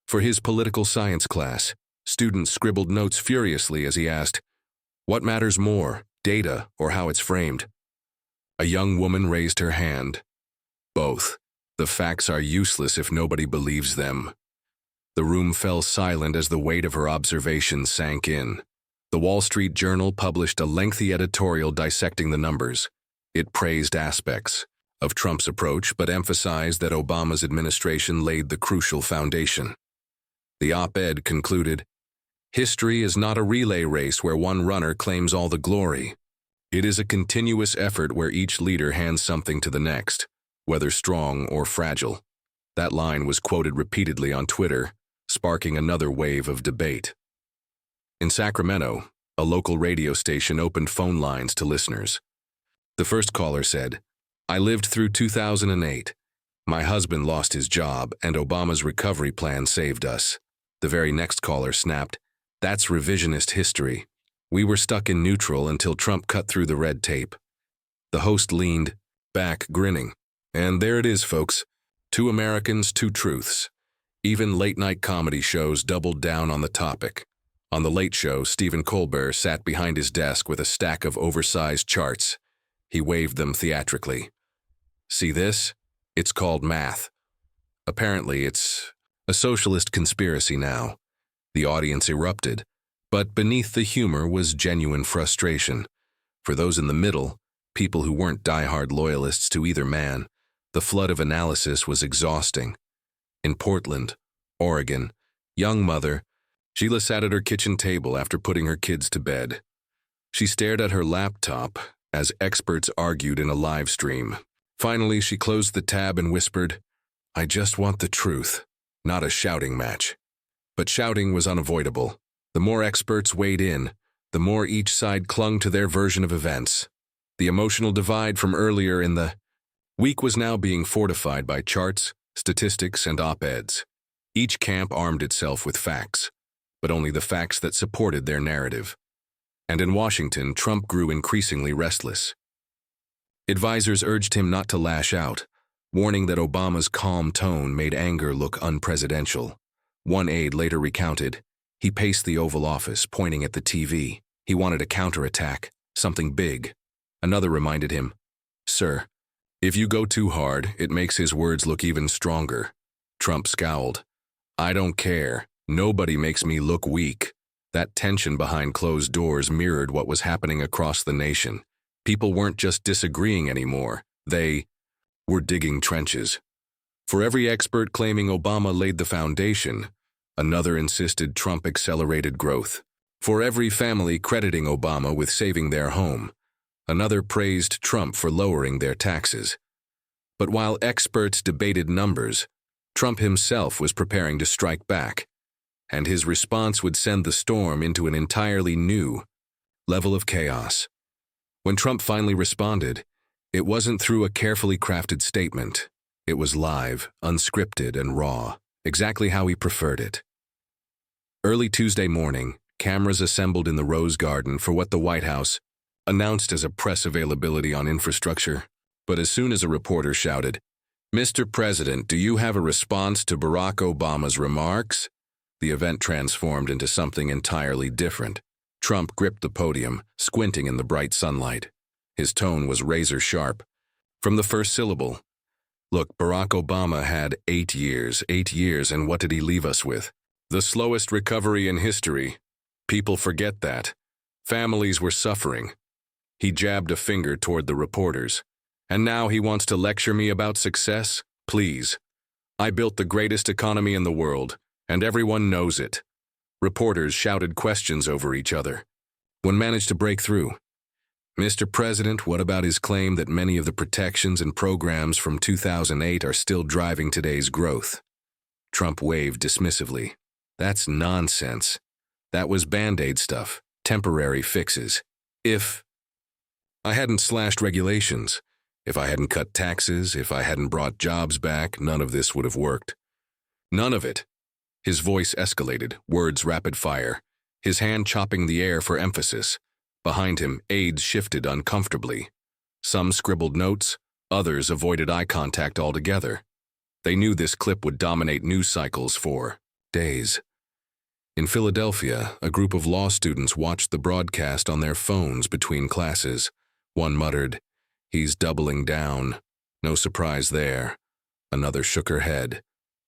For his political science class, students scribbled notes furiously as he asked, "What matters more, data or how it's framed?" A young woman raised her hand. "Both. The facts are useless if nobody believes them." The room fell silent as the weight of her observations sank in. The Wall Street Journal published a lengthy editorial dissecting the numbers. It praised aspects of Trump's approach, but emphasized that Obama's administration laid the crucial foundation. The op-ed concluded, "History is not a relay race where one runner claims all the glory. It is a continuous effort where each leader hands something to the next, whether strong or fragile." That line was quoted repeatedly on Twitter, sparking another wave of debate. In Sacramento, a local radio station opened phone lines to listeners. The first caller said, "I lived through 2008. My husband lost his job, and Obama's recovery plan saved us." The very next caller snapped, "That's revisionist history. We were stuck in neutral until Trump cut through the red tape." The host leaned back, grinning. And there it is, folks. 2 Americans, 2 truths. Even late-night comedy shows doubled down on the topic. On The Late Show, Stephen Colbert sat behind his desk with a stack of oversized charts. He waved them theatrically. "See this? It's called math. Apparently, it's a socialist conspiracy now." The audience erupted, but beneath the humor was genuine frustration. For those in the middle, people who weren't diehard loyalists to either man, the flood of analysis was exhausting. In Portland, Oregon, young mother, Sheila sat at her kitchen table after putting her kids to bed. She stared at her laptop as experts argued in a live stream. Finally, she closed the tab and whispered, "I just want the truth, not a shouting match." But shouting was unavoidable. The more experts weighed in, the more each side clung to their version of events. The emotional divide from earlier in the week was now being fortified by charts, statistics, and op-eds. Each camp armed itself with facts, but only the facts that supported their narrative. And in Washington, Trump grew increasingly restless. Advisors urged him not to lash out, warning that Obama's calm tone made anger look unpresidential. One aide later recounted, he paced the Oval Office, pointing at the TV. He wanted a counterattack, something big. Another reminded him, "Sir, if you go too hard, it makes his words look even stronger." Trump scowled. "I don't care. Nobody makes me look weak." That tension behind closed doors mirrored what was happening across the nation. People weren't just disagreeing anymore. They were digging trenches. For every expert claiming Obama laid the foundation, another insisted Trump accelerated growth. For every family crediting Obama with saving their home, another praised Trump for lowering their taxes. But while experts debated numbers, Trump himself was preparing to strike back, and his response would send the storm into an entirely new level of chaos. When Trump finally responded, it wasn't through a carefully crafted statement. It was live, unscripted, and raw, exactly how he preferred it. Early Tuesday morning, cameras assembled in the Rose Garden for what the White House announced as a press availability on infrastructure. But as soon as a reporter shouted, "Mr. President, do you have a response to Barack Obama's remarks?" the event transformed into something entirely different. Trump gripped the podium, squinting in the bright sunlight. His tone was razor sharp. From the first syllable, "Look, Barack Obama had 8 years, and what did he leave us with? The slowest recovery in history. People forget that. Families were suffering." He jabbed a finger toward the reporters. "And now he wants to lecture me about success? Please. I built the greatest economy in the world, and everyone knows it." Reporters shouted questions over each other. One managed to break through. "Mr. President, what about his claim that many of the protections and programs from 2008 are still driving today's growth?" Trump waved dismissively. "That's nonsense. That was Band-Aid stuff, temporary fixes. If I hadn't slashed regulations, if I hadn't cut taxes, if I hadn't brought jobs back, none of this would have worked. None of it." His voice escalated, words rapid fire, his hand chopping the air for emphasis. Behind him, aides shifted uncomfortably. Some scribbled notes, others avoided eye contact altogether. They knew this clip would dominate news cycles for days. In Philadelphia, a group of law students watched the broadcast on their phones between classes. One muttered, "He's doubling down." No surprise there. Another shook her head.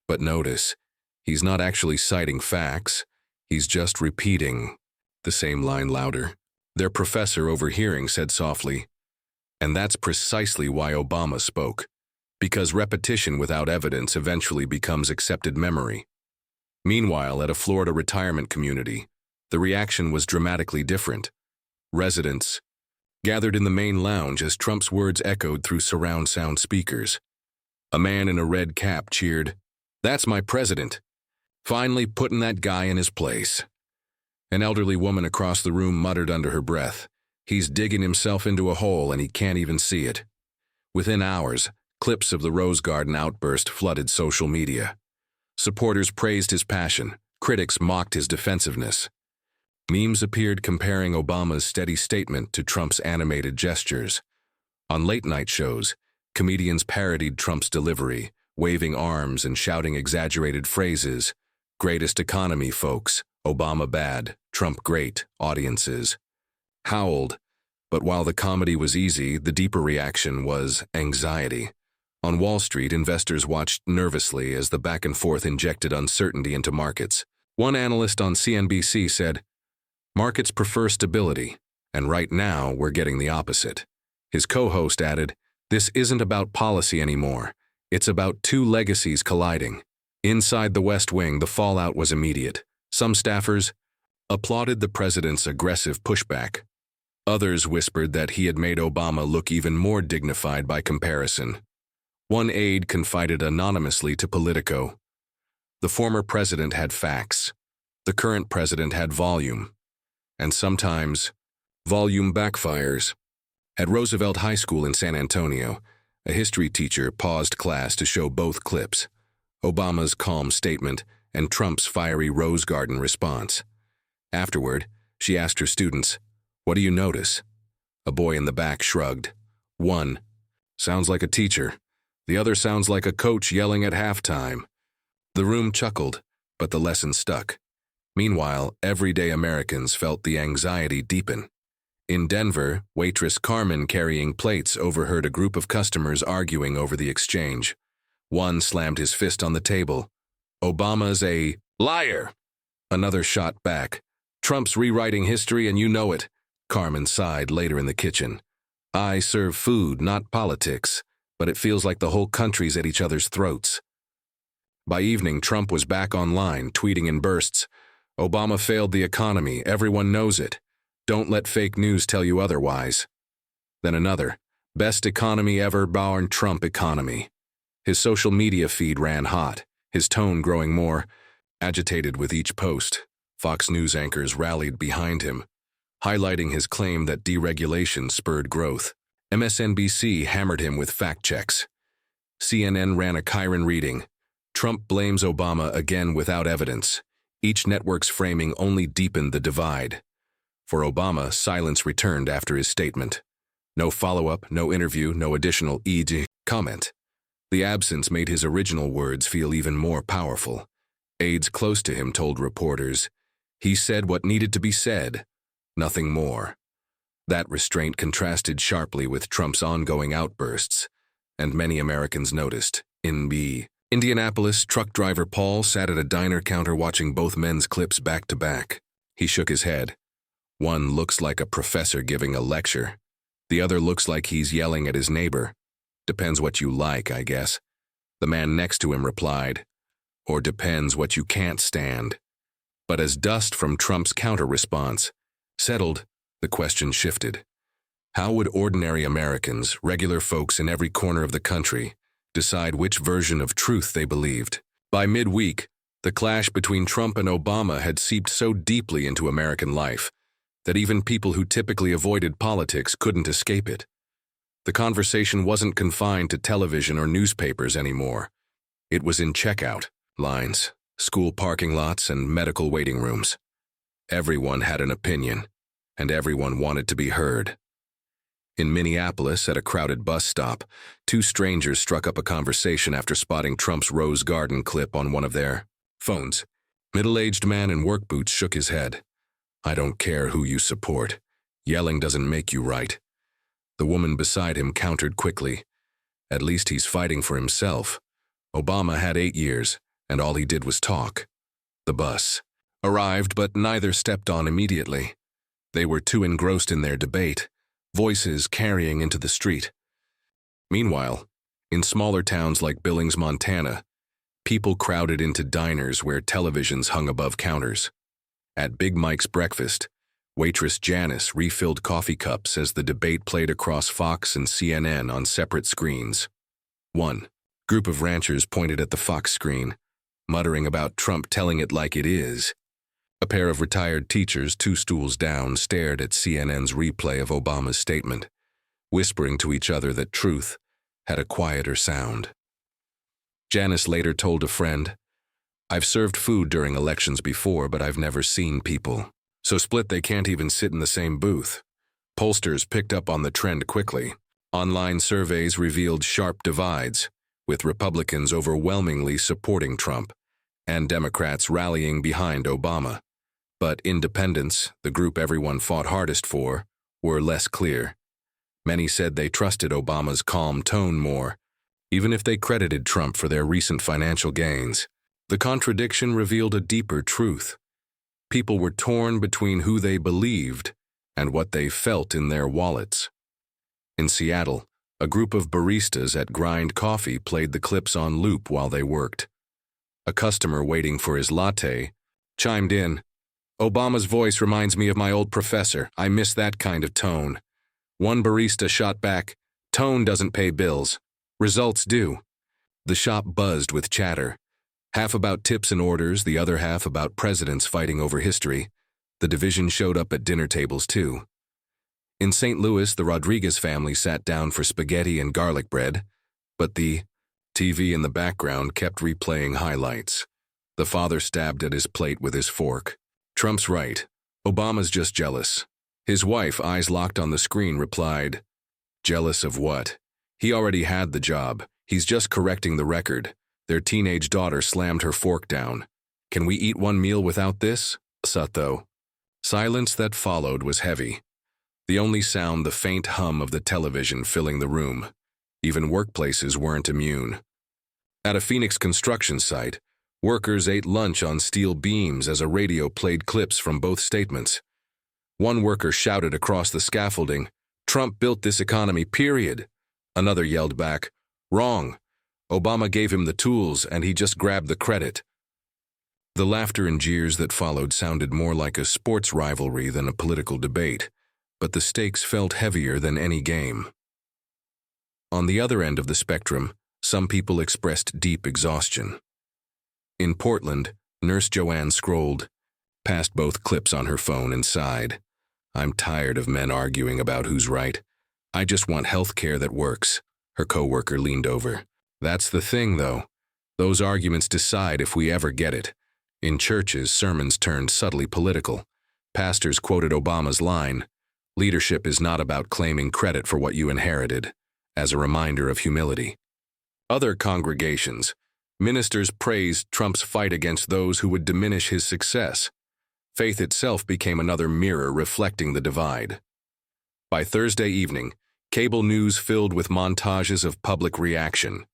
But notice, he's not actually citing facts. He's just repeating the same line louder. Their professor, overhearing, said softly, "And that's precisely why Obama spoke. Because repetition without evidence eventually becomes accepted memory." Meanwhile, at a Florida retirement community, the reaction was dramatically different. Residents gathered in the main lounge as Trump's words echoed through surround sound speakers. A man in a red cap cheered, "That's my president. Finally putting that guy in his place." An elderly woman across the room muttered under her breath, "He's digging himself into a hole and he can't even see it." Within hours, clips of the Rose Garden outburst flooded social media. Supporters praised his passion, critics mocked his defensiveness. Memes appeared comparing Obama's steady statement to Trump's animated gestures. On late-night shows, comedians parodied Trump's delivery, waving arms and shouting exaggerated phrases. "Greatest economy, folks. Obama bad. Trump great." Audiences howled. But while the comedy was easy, the deeper reaction was anxiety. On Wall Street, investors watched nervously as the back and forth injected uncertainty into markets. One analyst on CNBC said, "Markets prefer stability, and right now we're getting the opposite." His co-host added, "This isn't about policy anymore. It's about two legacies colliding. Inside the West Wing, the fallout was immediate. Some staffers applauded the president's aggressive pushback. Others whispered that he had made Obama look even more dignified by comparison. One aide confided anonymously to Politico, "The former president had facts. The current president had volume. And sometimes, volume backfires." At Roosevelt High School in San Antonio, a history teacher paused class to show both clips, Obama's calm statement and Trump's fiery Rose Garden response. Afterward, she asked her students, "What do you notice?" A boy in the back shrugged. "One sounds like a teacher. The other sounds like a coach yelling at halftime." The room chuckled, but the lesson stuck. Meanwhile, everyday Americans felt the anxiety deepen. In Denver, waitress Carmen carrying plates overheard a group of customers arguing over the exchange. One slammed his fist on the table. "Obama's a liar!" Another shot back. "Trump's rewriting history and you know it." Carmen sighed later in the kitchen. "I serve food, not politics, but it feels like the whole country's at each other's throats." By evening, Trump was back online, tweeting in bursts. "Obama failed the economy, everyone knows it. Don't let fake news tell you otherwise." Then another, "Best economy ever, barring Trump economy." His social media feed ran hot, his tone growing more agitated with each post. Fox News anchors rallied behind him, highlighting his claim that deregulation spurred growth. MSNBC hammered him with fact checks. CNN ran a Chiron reading. Trump blames Obama again without evidence. Each network's framing only deepened the divide. For Obama, silence returned after his statement. No follow-up, no interview, no additional comment. The absence made his original words feel even more powerful. Aides close to him told reporters, "He said what needed to be said, nothing more." That restraint contrasted sharply with Trump's ongoing outbursts, and many Americans noticed. In Indianapolis, truck driver Paul sat at a diner counter watching both men's clips back to back. He shook his head. "One looks like a professor giving a lecture. The other looks like he's yelling at his neighbor. Depends what you like, I guess." The man next to him replied, "Or depends what you can't stand." But as dust from Trump's counter-response settled, the question shifted. How would ordinary Americans, regular folks in every corner of the country, decide which version of truth they believed? By midweek, the clash between Trump and Obama had seeped so deeply into American life that even people who typically avoided politics couldn't escape it. The conversation wasn't confined to television or newspapers anymore. It was in checkout lines, school parking lots, and medical waiting rooms. Everyone had an opinion, and everyone wanted to be heard. In Minneapolis, at a crowded bus stop, two strangers struck up a conversation after spotting Trump's Rose Garden clip on one of their phones. Middle-aged man in work boots shook his head. "I don't care who you support. Yelling doesn't make you right." The woman beside him countered quickly. "At least he's fighting for himself. Obama had 8 years, and all he did was talk." The bus arrived, but neither stepped on immediately. They were too engrossed in their debate, voices carrying into the street. Meanwhile, in smaller towns like Billings, Montana, people crowded into diners where televisions hung above counters. At Big Mike's breakfast, waitress Janice refilled coffee cups as the debate played across Fox and CNN on separate screens. One group of ranchers pointed at the Fox screen, muttering about Trump telling it like it is. A pair of retired teachers 2 stools down stared at CNN's replay of Obama's statement, whispering to each other that truth had a quieter sound. Janice later told a friend, "I've served food during elections before, but I've never seen people so split they can't even sit in the same booth." Pollsters picked up on the trend quickly. Online surveys revealed sharp divides, with Republicans overwhelmingly supporting Trump and Democrats rallying behind Obama. But independents, the group everyone fought hardest for, were less clear. Many said they trusted Obama's calm tone more, even if they credited Trump for their recent financial gains. The contradiction revealed a deeper truth. People were torn between who they believed and what they felt in their wallets. In Seattle, a group of baristas at Grind Coffee played the clips on loop while they worked. A customer waiting for his latte chimed in. Obama's voice reminds me of my old professor. I miss that kind of tone. One barista shot back, tone doesn't pay bills. Results do. The shop buzzed with chatter. Half about tips and orders, the other half about presidents fighting over history. The division showed up at dinner tables too. In St. Louis, the Rodriguez family sat down for spaghetti and garlic bread, but the TV in the background kept replaying highlights. The father stabbed at his plate with his fork. Trump's right. Obama's just jealous. His wife, eyes locked on the screen, replied, jealous of what? He already had the job. He's just correcting the record. Their teenage daughter slammed her fork down. Can we eat one meal without this? Though. Silence that followed was heavy. The only sound the faint hum of the television filling the room. Even workplaces weren't immune. At a Phoenix construction site, workers ate lunch on steel beams as a radio played clips from both statements. One worker shouted across the scaffolding, Trump built this economy, period. Another yelled back, wrong. Obama gave him the tools and he just grabbed the credit. The laughter and jeers that followed sounded more like a sports rivalry than a political debate, but the stakes felt heavier than any game. On the other end of the spectrum, some people expressed deep exhaustion. In Portland, Nurse Joanne scrolled past both clips on her phone and sighed. I'm tired of men arguing about who's right. I just want health care that works. Her coworker leaned over. That's the thing, though. Those arguments decide if we ever get it. In churches, sermons turned subtly political. Pastors quoted Obama's line, leadership is not about claiming credit for what you inherited, as a reminder of humility. Other congregations, ministers praised Trump's fight against those who would diminish his success. Faith itself became another mirror reflecting the divide. By Thursday evening, cable news filled with montages of public reaction.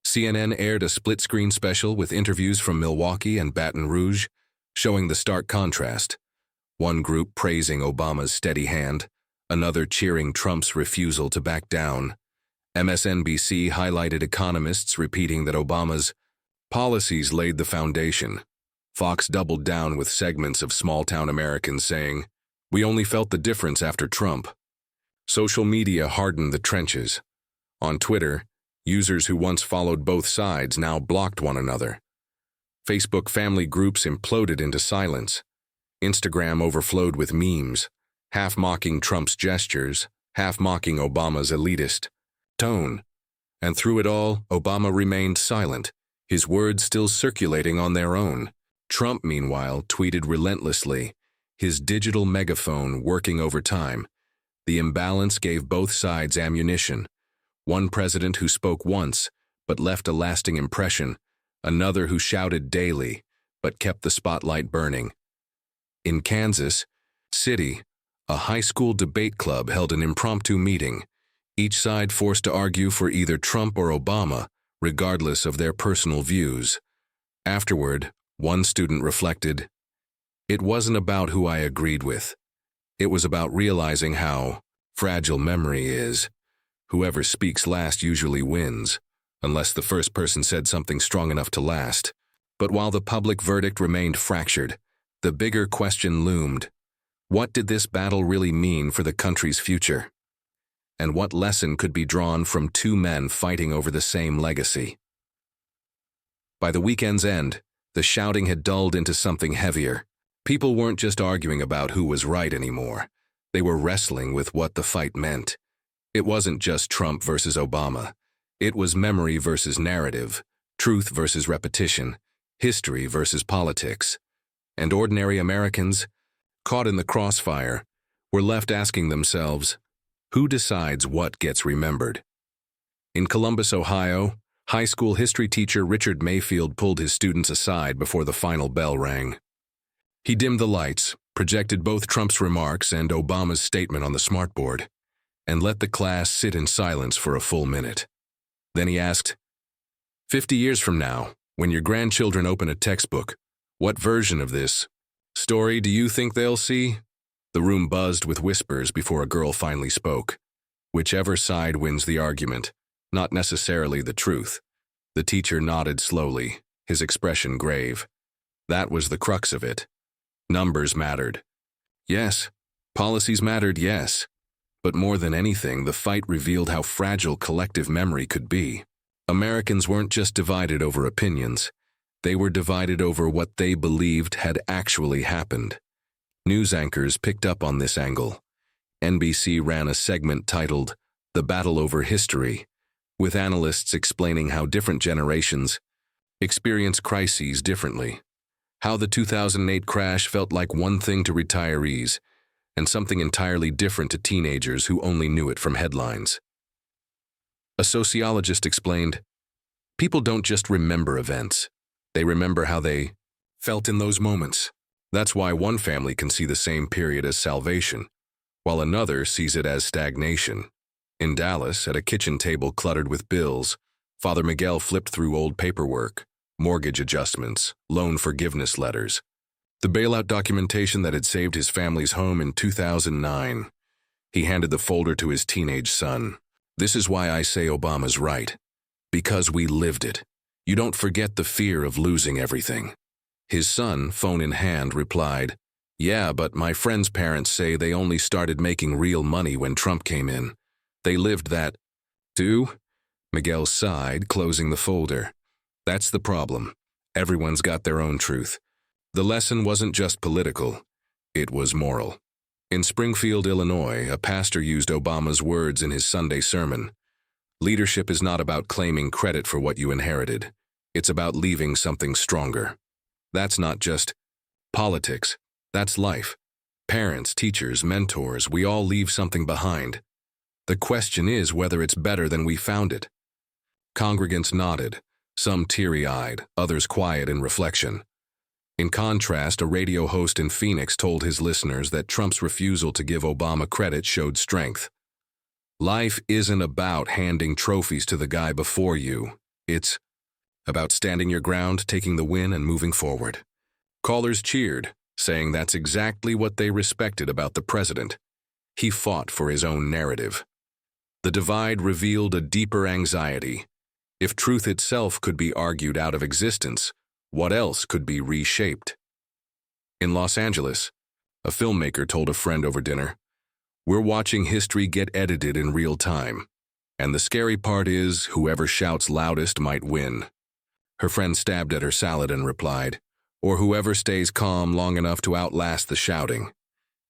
CNN aired a split-screen special with interviews from Milwaukee and Baton Rouge, showing the stark contrast. One group praising Obama's steady hand, another cheering Trump's refusal to back down. MSNBC highlighted economists repeating that Obama's policies laid the foundation. Fox doubled down with segments of small-town Americans saying, we only felt the difference after Trump. Social media hardened the trenches. On Twitter, users who once followed both sides now blocked one another. Facebook family groups imploded into silence. Instagram overflowed with memes, half mocking Trump's gestures, half mocking Obama's elitist tone. And through it all, Obama remained silent, his words still circulating on their own. Trump, meanwhile, tweeted relentlessly, his digital megaphone working overtime. The imbalance gave both sides ammunition. One president who spoke once, but left a lasting impression. Another who shouted daily, but kept the spotlight burning. In Kansas City, a high school debate club held an impromptu meeting. Each side forced to argue for either Trump or Obama, regardless of their personal views. Afterward, one student reflected, it wasn't about who I agreed with. It was about realizing how fragile memory is. Whoever speaks last usually wins, unless the first person said something strong enough to last. But while the public verdict remained fractured, the bigger question loomed. What did this battle really mean for the country's future? And what lesson could be drawn from two men fighting over the same legacy? By the weekend's end, the shouting had dulled into something heavier. People weren't just arguing about who was right anymore. They were wrestling with what the fight meant. It wasn't just Trump versus Obama. It was memory versus narrative, truth versus repetition, history versus politics. And ordinary Americans, caught in the crossfire, were left asking themselves, who decides what gets remembered? In Columbus, Ohio, high school history teacher Richard Mayfield pulled his students aside before the final bell rang. He dimmed the lights, projected both Trump's remarks and Obama's statement on the smartboard, and let the class sit in silence for a full minute. Then he asked, 50 years from now, when your grandchildren open a textbook, what version of this story do you think they'll see? The room buzzed with whispers before a girl finally spoke. Whichever side wins the argument, not necessarily the truth. The teacher nodded slowly. his expression grave. That was the crux of it. Numbers mattered. Yes. Policies mattered, yes. But more than anything, the fight revealed how fragile collective memory could be. Americans weren't just divided over opinions. They were divided over what they believed had actually happened. News anchors picked up on this angle. NBC ran a segment titled, "The Battle Over History," with analysts explaining how different generations experience crises differently. How the 2008 crash felt like one thing to retirees and something entirely different to teenagers who only knew it from headlines. A sociologist explained, "People don't just remember events. They remember how they felt in those moments. That's why one family can see the same period as salvation, while another sees it as stagnation." In Dallas, at a kitchen table cluttered with bills, Father Miguel flipped through old paperwork, mortgage adjustments, loan forgiveness letters, the bailout documentation that had saved his family's home in 2009. He handed the folder to his teenage son. "This is why I say Obama's right. Because we lived it. You don't forget the fear of losing everything." His son, phone in hand, replied, "Yeah, but my friend's parents say they only started making real money when Trump came in. They lived that, too." Miguel sighed, closing the folder. That's the problem. Everyone's got their own truth. The lesson wasn't just political. It was moral. In Springfield, Illinois, a pastor used Obama's words in his Sunday sermon. "Leadership is not about claiming credit for what you inherited. It's about leaving something stronger." That's not just politics. That's life. Parents, teachers, mentors, we all leave something behind. The question is whether it's better than we found it. Congregants nodded, some teary-eyed, others quiet in reflection. In contrast, a radio host in Phoenix told his listeners that Trump's refusal to give Obama credit showed strength. Life isn't about handing trophies to the guy before you. It's about standing your ground, taking the win, and moving forward. Callers cheered, saying that's exactly what they respected about the president. He fought for his own narrative. The divide revealed a deeper anxiety. If truth itself could be argued out of existence, what else could be reshaped? In Los Angeles, a filmmaker told a friend over dinner, "We're watching history get edited in real time. And the scary part is, whoever shouts loudest might win." Her friend stabbed at her salad and replied, "Or whoever stays calm long enough to outlast the shouting."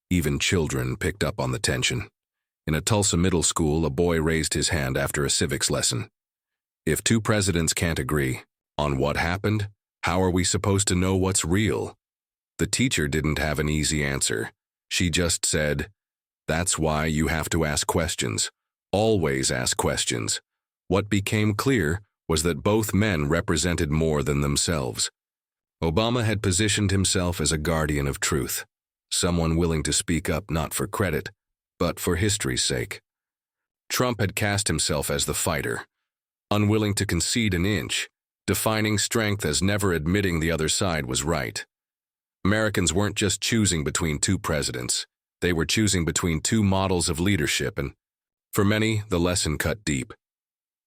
Even children picked up on the tension. In a Tulsa middle school, a boy raised his hand after a civics lesson. If two presidents can't agree on what happened, how are we supposed to know what's real? The teacher didn't have an easy answer. She just said, "That's why you have to ask questions. Always ask questions." What became clear was that both men represented more than themselves. Obama had positioned himself as a guardian of truth, someone willing to speak up not for credit, but for history's sake. Trump had cast himself as the fighter, unwilling to concede an inch, defining strength as never admitting the other side was right. Americans weren't just choosing between two presidents. They were choosing between two models of leadership, and for many, the lesson cut deep.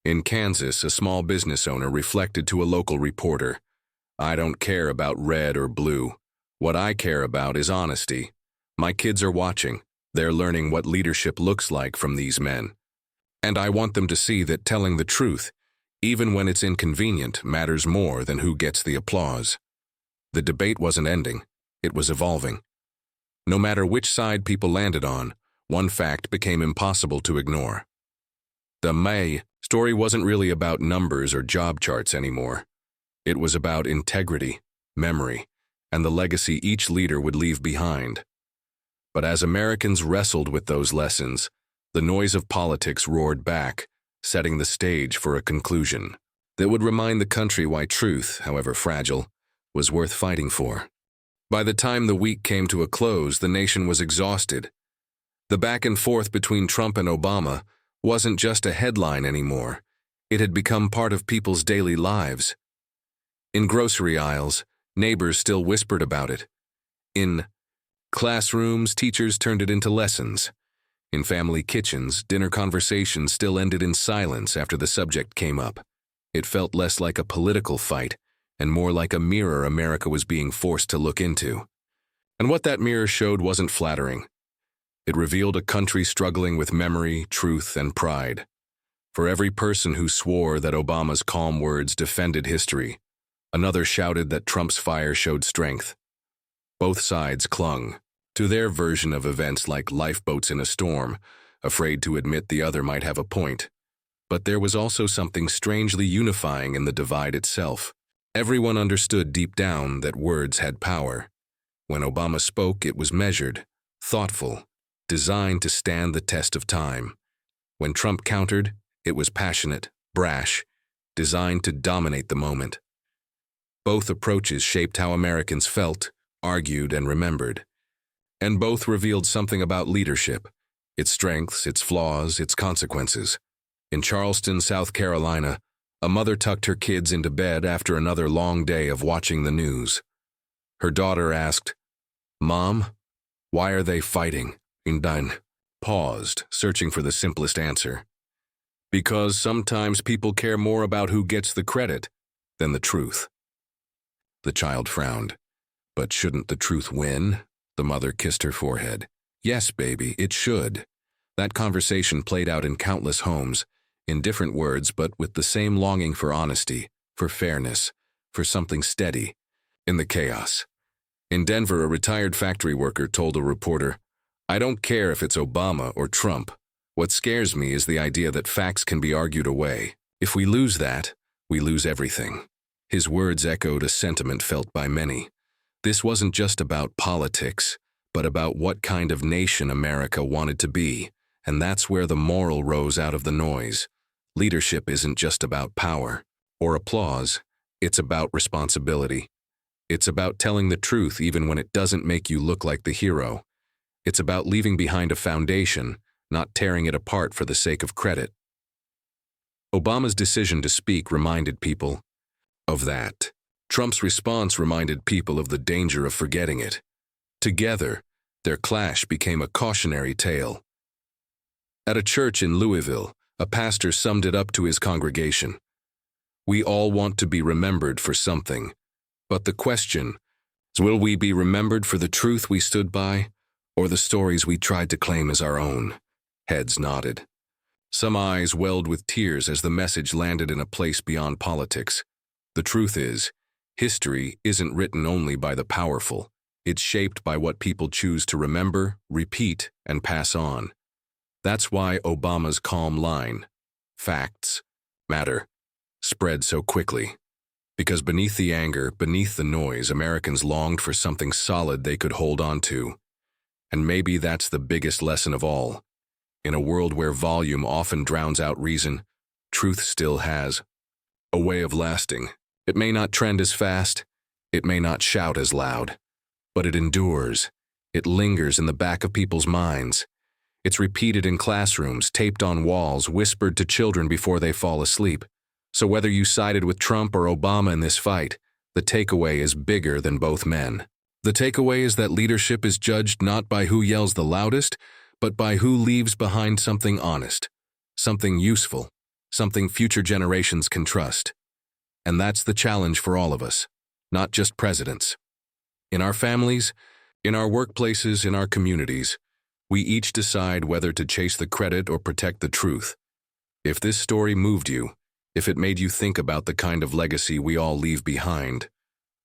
In Kansas, a small business owner reflected to a local reporter, "I don't care about red or blue. What I care about is honesty. My kids are watching. They're learning what leadership looks like from these men. And I want them to see that telling the truth, even when it's inconvenient, matters more than who gets the applause." The debate wasn't ending. It was evolving. No matter which side people landed on, one fact became impossible to ignore. The May story wasn't really about numbers or job charts anymore. It was about integrity, memory, and the legacy each leader would leave behind. But as Americans wrestled with those lessons, the noise of politics roared back, setting the stage for a conclusion that would remind the country why truth, however fragile, was worth fighting for. By the time the week came to a close, the nation was exhausted. The back and forth between Trump and Obama wasn't just a headline anymore. It had become part of people's daily lives. In grocery aisles, neighbors still whispered about it. In classrooms, teachers turned it into lessons. In family kitchens, dinner conversations still ended in silence after the subject came up. It felt less like a political fight and more like a mirror America was being forced to look into. And what that mirror showed wasn't flattering. It revealed a country struggling with memory, truth, and pride. For every person who swore that Obama's calm words defended history, another shouted that Trump's fire showed strength. Both sides clung to their version of events like lifeboats in a storm, afraid to admit the other might have a point. But there was also something strangely unifying in the divide itself. Everyone understood deep down that words had power. When Obama spoke, it was measured, thoughtful, designed to stand the test of time. When Trump countered, it was passionate, brash, designed to dominate the moment. Both approaches shaped how Americans felt, argued, and remembered. And both revealed something about leadership, its strengths, its flaws, its consequences. In Charleston, South Carolina, a mother tucked her kids into bed after another long day of watching the news. Her daughter asked, "Mom, why are they fighting?" And paused, searching for the simplest answer. "Because sometimes people care more about who gets the credit than the truth." The child frowned. "But shouldn't the truth win?" The mother kissed her forehead. "Yes, baby, it should." That conversation played out in countless homes, in different words, but with the same longing for honesty, for fairness, for something steady, in the chaos. In Denver, a retired factory worker told a reporter, "I don't care if it's Obama or Trump. What scares me is the idea that facts can be argued away. If we lose that, we lose everything." His words echoed a sentiment felt by many. This wasn't just about politics, but about what kind of nation America wanted to be, and that's where the moral rose out of the noise. Leadership isn't just about power or applause, it's about responsibility. It's about telling the truth even when it doesn't make you look like the hero. It's about leaving behind a foundation, not tearing it apart for the sake of credit. Obama's decision to speak reminded people of that. Trump's response reminded people of the danger of forgetting it. Together, their clash became a cautionary tale. At a church in Louisville, a pastor summed it up to his congregation. "We all want to be remembered for something, but the question is, will we be remembered for the truth we stood by, or the stories we tried to claim as our own?" Heads nodded. Some eyes welled with tears as the message landed in a place beyond politics. The truth is, history isn't written only by the powerful. It's shaped by what people choose to remember, repeat, and pass on. That's why Obama's calm line, "Facts matter," spread so quickly. Because beneath the anger, beneath the noise, Americans longed for something solid they could hold on to. And maybe that's the biggest lesson of all. In a world where volume often drowns out reason, truth still has a way of lasting. It may not trend as fast, it may not shout as loud, but it endures. It lingers in the back of people's minds. It's repeated in classrooms, taped on walls, whispered to children before they fall asleep. So whether you sided with Trump or Obama in this fight, the takeaway is bigger than both men. The takeaway is that leadership is judged not by who yells the loudest, but by who leaves behind something honest, something useful, something future generations can trust. And that's the challenge for all of us, not just presidents. In our families, in our workplaces, in our communities, we each decide whether to chase the credit or protect the truth. If this story moved you, if it made you think about the kind of legacy we all leave behind,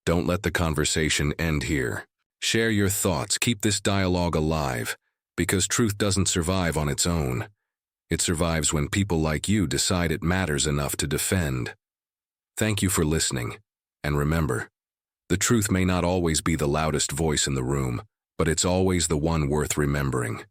don't let the conversation end here. Share your thoughts, keep this dialogue alive, because truth doesn't survive on its own. It survives when people like you decide it matters enough to defend. Thank you for listening, and remember, the truth may not always be the loudest voice in the room, but it's always the one worth remembering.